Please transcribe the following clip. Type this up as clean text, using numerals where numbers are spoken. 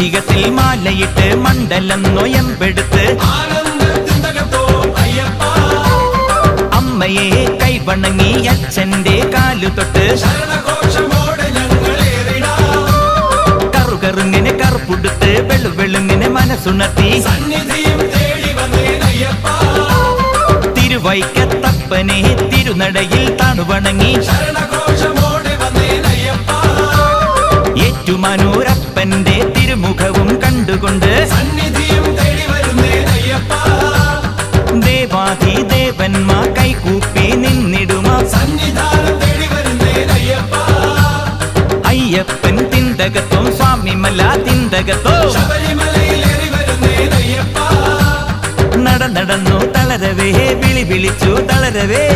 വൃശ്ചികത്തിൽ മാലയിട്ട് മണ്ഡലം നൊയമ്പെടുത്ത് അമ്മയെ കൈവണങ്ങി അച്ഛന്റെ കാലു തൊട്ട് കറുകറുങ്ങനെ കറുപ്പുടുത്ത് വെളുവെളുങ്ങനെ മനസ്സുണർത്തി തിരുവൈക്കത്തപ്പനെ തിരുനടയിൽ താണുവണങ്ങി ഏറ്റുമാനൂരപ്പന്റെ തിരുമുഖവും കണ്ടുകൊണ്ട് ദേവാധിദേവന്മാർ കൈകൂപ്പി നിന്നിടുമാ അയ്യപ്പൻ തിന്തകത്തോ സ്വാമിമല തിന്തകത്തോ നടന്നു തളരവേ വിളി വിളിച്ചു തളരവേ